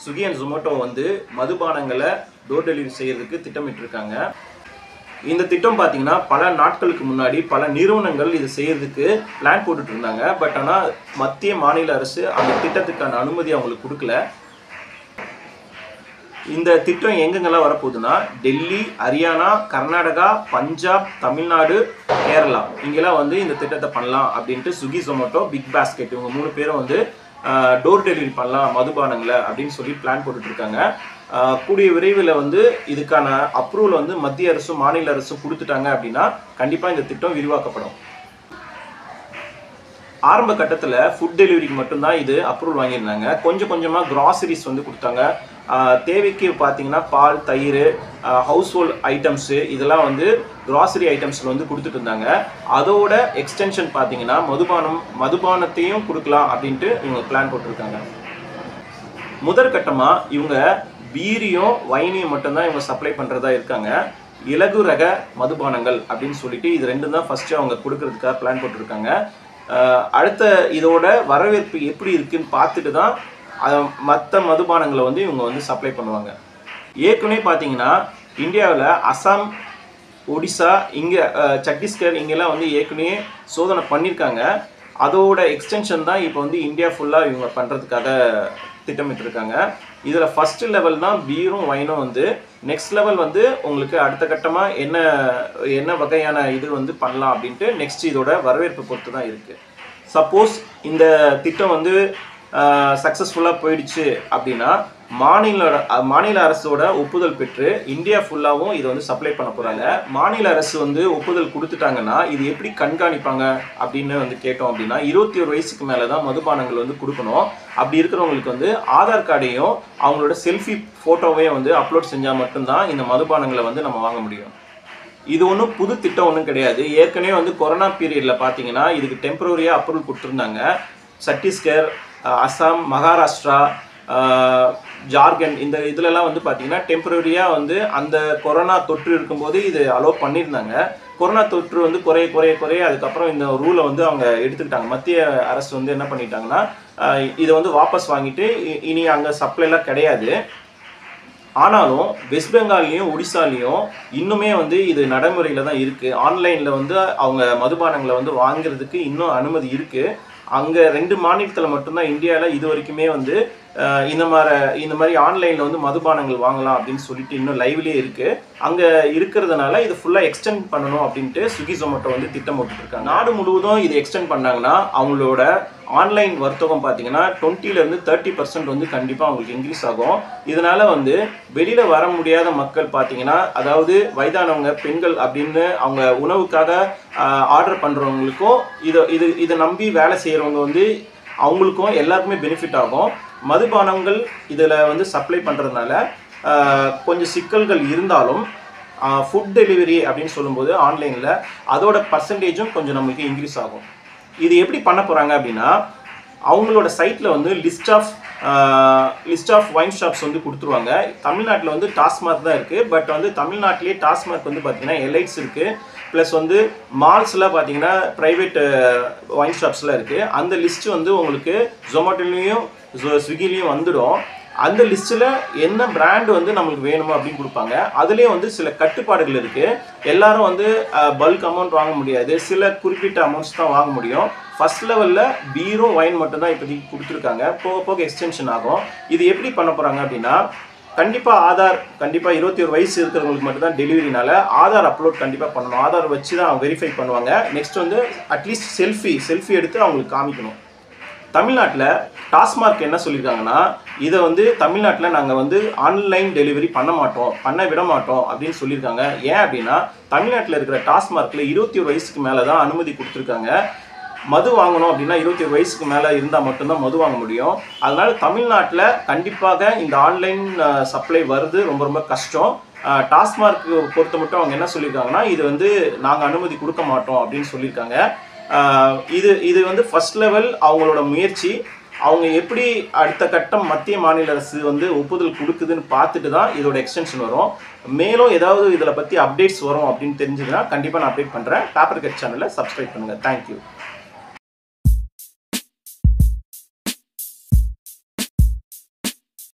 Swiggy and Zomato வந்து மதுபானங்களை door delivery செய்யறதுக்கு திட்டமிட்டிருக்காங்க. இந்த திட்டம் பாத்தீங்கன்னா பல நாட்களுக்கு முன்னாடி பல நிறுவனங்கள் இது செய்யறதுக்கு பிளான் போட்டுட்டு இருந்தாங்க. பட் ஆனா மத்திய மாநில அரசு அந்த திட்டத்துக்கான அனுமதி அவங்களுக்கு கொடுக்கல. இந்த திட்டம் எங்கெங்கெல்லாம் வரப்போகுதுன்னா டெல்லி, ஹரியானா, கர்நாடகா, பஞ்சாப், தமிழ்நாடு, கேரளா இங்கெல்லாம் வந்து இந்த திட்டத்தை பண்ணலாம் அப்படின்ட்டு ஸ்விக்கி, ஜொமேட்டோ, பிக் பாஸ்கெட் இவங்க 3 பேரும் வந்து டோர் டெலிவரி பண்ணலாம் மதுபானங்களை அப்படின்னு சொல்லி பிளான் போட்டுட்டு இருக்காங்க. கூடிய விரைவில் வந்து இதுக்கான அப்ரூவல் வந்து மத்திய அரசும் மாநில அரசும் கொடுத்துட்டாங்க அப்படின்னா கண்டிப்பாக இந்த திட்டம் விரிவாக்கப்படும். ஆரம்ப கட்டத்தில் ஃபுட் டெலிவரிக்கு மட்டும்தான் இது அப்ரூவல் வாங்கியிருந்தாங்க. கொஞ்சம் கொஞ்சமாக கிராசரிஸ் வந்து கொடுத்தாங்க. தேவைக்கு பார்த்தீங்கன்னா பால், தயிர், ஹவுஸ் ஹோல்ட் ஐட்டம்ஸு இதெல்லாம் வந்து கிராசரி ஐட்டம்ஸில் வந்து கொடுத்துட்டு இருந்தாங்க. அதோட எக்ஸ்டென்ஷன் பார்த்தீங்கன்னா மதுபானத்தையும் கொடுக்கலாம் அப்படின்ட்டு இவங்க பிளான் போட்டிருக்காங்க. முதற்கட்டமாக இவங்க பீரியும் வைனையும் மட்டும்தான் இவங்க சப்ளை பண்ணுறதா இருக்காங்க. இலகு ரக மதுபானங்கள் அப்படின்னு சொல்லிட்டு இது ரெண்டும் தான் ஃபஸ்ட்டு அவங்க கொடுக்கறதுக்காக பிளான் போட்டிருக்காங்க. அடுத்த இதோட வரவேற்பு எப்படி இருக்குன்னு பார்த்துட்டு தான் மற்ற மதுபானங்களை வந்து இவங்க வந்து சப்ளை பண்ணுவாங்க. ஏற்கனவே பார்த்தீங்கன்னா இந்தியாவில் அசாம், ஒடிசா, இங்கே சத்தீஸ்கர் இங்கெல்லாம் வந்து ஏற்கனவே சோதனை பண்ணியிருக்காங்க. அதோட எக்ஸ்டென்ஷன் தான் இப்போ வந்து இந்தியா ஃபுல்லாக இவங்க பண்ணுறதுக்காக திட்டமிட்டிருக்காங்க. இதில் ஃபஸ்ட்டு லெவல் தான் பீரும் வைனும் வந்து. நெக்ஸ்ட் லெவல் வந்து உங்களுக்கு அடுத்த கட்டமாக என்ன வகையான இது வந்து பண்ணலாம் அப்படின்ட்டு நெக்ஸ்ட் இதோட வரவேற்பு பொறுத்து தான் இருக்குது. சப்போஸ் இந்த திட்டம் வந்து சக்ஸஸ்ஃபுல்லாக போயிடுச்சு அப்படின்னா மாநில அரசோட ஒப்புதல் பெற்று இந்தியா ஃபுல்லாகவும் இதை வந்து சப்ளை பண்ண போகிறாங்க. மாநில அரசு வந்து ஒப்புதல் கொடுத்துட்டாங்கன்னா இது எப்படி கண்காணிப்பாங்க அப்படின்னு வந்து கேட்டோம் அப்படின்னா 21 வயசுக்கு மேலே தான் மதுபானங்கள் வந்து கொடுக்கணும். அப்படி இருக்கிறவங்களுக்கு வந்து ஆதார் கார்டையும் அவங்களோட செல்ஃபி ஃபோட்டோவையும் வந்து அப்லோட் செஞ்சால் மட்டும்தான் இந்த மதுபானங்களை வந்து நம்ம வாங்க முடியும். இது ஒன்றும் புது திட்டம் ஒன்றும் கிடையாது. ஏற்கனவே வந்து கொரோனா பீரியடில் பார்த்தீங்கன்னா இதுக்கு டெம்பரரியாக அப்ரூவல் கொடுத்துருந்தாங்க. சத்தீஸ்கர், அசாம், மகாராஷ்டிரா, ஜார்க்கண்ட் இந்த இதுலலாம் வந்து பார்த்தீங்கன்னா டெம்பரரியாக வந்து அந்த கொரோனா தொற்று இருக்கும்போது இது அலோவ் பண்ணியிருந்தாங்க. கொரோனா தொற்று வந்து குறைய அதுக்கப்புறம் இந்த ரூலை வந்து அவங்க எடுத்துக்கிட்டாங்க. மத்திய அரசு வந்து என்ன பண்ணிட்டாங்கன்னா இதை வந்து வாபஸ் வாங்கிட்டு இனி அங்கே சப்ளைலாம் கிடையாது. ஆனாலும் வெஸ்ட் பெங்கால்லையும் ஒடிசாலையும் இன்னுமே வந்து இது நடைமுறையில் தான் இருக்குது. ஆன்லைனில் வந்து அவங்க மதுபானங்களை வந்து வாங்கிறதுக்கு இன்னும் அனுமதி இருக்குது. அங்கே 2 மாநிலத்தில் மட்டும்தான் இந்தியாவில் இது வரைக்குமே வந்து இந்த மாதிரி ஆன்லைனில் வந்து மதுபானங்கள் வாங்கலாம் அப்படின்னு சொல்லிட்டு இன்னும் லைவ்லேயே இருக்குது. அங்கே இருக்கிறதுனால இது ஃபுல்லாக எக்ஸ்டெண்ட் பண்ணணும் அப்படின்ட்டு ஸ்விக்கி, ஜொமேட்டோ வந்து திட்டம் போட்டுருக்காங்க. நாடு முழுவதும் இது எக்ஸ்டெண்ட் பண்ணாங்கன்னா அவங்களோட ஆன்லைன் வர்த்தகம் பார்த்தீங்கன்னா 20% 30% வந்து கண்டிப்பாக அவங்களுக்கு இன்க்ரீஸ் ஆகும். இதனால் வந்து வெளியில் வர முடியாத மக்கள் பார்த்தீங்கன்னா அதாவது வயதானவங்க, பெண்கள் அப்படின்னு அவங்க உணவுக்காக ஆர்டர் பண்ணுறவங்களுக்கும் இதை நம்பி வேலை செய்கிறவங்க வந்து அவங்களுக்கும் எல்லாருக்குமே பெனிஃபிட் ஆகும். மதுபானங்கள் இதில் வந்து சப்ளை பண்ணுறதுனால கொஞ்சம் சிக்கல்கள் இருந்தாலும் ஃபுட் டெலிவரி அப்படின்னு சொல்லும்போது ஆன்லைனில் அதோட பர்சன்டேஜும் கொஞ்சம் நம்மளுக்கு இன்க்ரீஸ் ஆகும். இது எப்படி பண்ண போகிறாங்க அப்படின்னா அவங்களோட சைட்டில் வந்து லிஸ்ட் ஆஃப் வைன் ஷாப்ஸ் வந்து கொடுத்துருவாங்க. தமிழ்நாட்டில் வந்து டாஸ்மார்க் தான் இருக்குது. பட் வந்து தமிழ்நாட்டிலே டாஸ்மார்க் வந்து பார்த்திங்கன்னா எலைட்ஸ் இருக்குது. ப்ளஸ் வந்து மால்ஸ்லாம் பார்த்தீங்கன்னா ப்ரைவேட் வைன் ஷாப்ஸ்லாம் இருக்குது. அந்த லிஸ்ட்டு வந்து உங்களுக்கு ஜொமேட்டோலையும் ஸ்விக்கிலையும் வந்துடும். அந்த லிஸ்ட்டில் என்ன பிராண்டு வந்து நம்மளுக்கு வேணுமோ அப்படின்னு கொடுப்பாங்க. அதுலேயும் வந்து சில கட்டுப்பாடுகள் இருக்குது. எல்லாரும் வந்து பல்க் அமௌண்ட் வாங்க முடியாது. சில குறிப்பிட்ட அமௌண்ட்ஸ் தான் வாங்க முடியும். ஃபஸ்ட் லெவலில் பீரும் வைன் மட்டும்தான் இப்போதைக்கு கொடுத்துருக்காங்க. போக எக்ஸ்டென்ஷன் ஆகும். இது எப்படி பண்ண போகிறாங்க அப்படின்னா கண்டிப்பாக 21 வயசு இருக்கிறவங்களுக்கு மட்டும்தான் டெலிவரினால ஆதார் அப்லோட் கண்டிப்பாக பண்ணணும். ஆதார் வச்சு தான் அவங்க வெரிஃபை பண்ணுவாங்க. நெக்ஸ்ட் வந்து அட்லீஸ்ட் செல்ஃபி எடுத்து அவங்களுக்கு காமிக்கணும். தமிழ்நாட்டில் டாஸ்மார்க் என்ன சொல்லியிருக்காங்கன்னா இதை வந்து தமிழ்நாட்டில் நாங்கள் வந்து ஆன்லைன் டெலிவரி பண்ண விட மாட்டோம் அப்படின்னு சொல்லியிருக்காங்க. ஏன் அப்படின்னா தமிழ்நாட்டில் இருக்கிற டாஸ்மார்க்கில் 21 வயசுக்கு மேலே தான் அனுமதி கொடுத்துருக்காங்க. மது வாங்கணும் அப்படின்னா 21 வயசுக்கு மேலே இருந்தால் மட்டும்தான் மது வாங்க முடியும். அதனால் தமிழ்நாட்டில் கண்டிப்பாக இந்த ஆன்லைன் சப்ளை வருது ரொம்ப கஷ்டம். டாஸ்மார்க் பொறுத்த மட்டும் அவங்க என்ன சொல்லியிருக்காங்கன்னா இது வந்து நாங்கள் அனுமதி கொடுக்க மாட்டோம் அப்படின்னு சொல்லியிருக்காங்க. இது வந்து ஃபர்ஸ்ட் லெவல் அவங்களோட முயற்சி. அவங்க எப்படி அடுத்த கட்டம் மத்திய மாநில அரசு வந்து ஒப்புதல் கொடுக்குதுன்னு பார்த்துட்டு தான் இதோட எக்ஸ்டென்ஷன் வரும். மேலும் ஏதாவது இதில் பற்றி அப்டேட்ஸ் வரும் அப்படின்னு தெரிஞ்சதுன்னா கண்டிப்பாக நான் அப்டேட் பண்ணுறேன். பேப்பர் கட் சேனலை சப்ஸ்கிரைப் பண்ணுங்கள். தேங்க்யூ.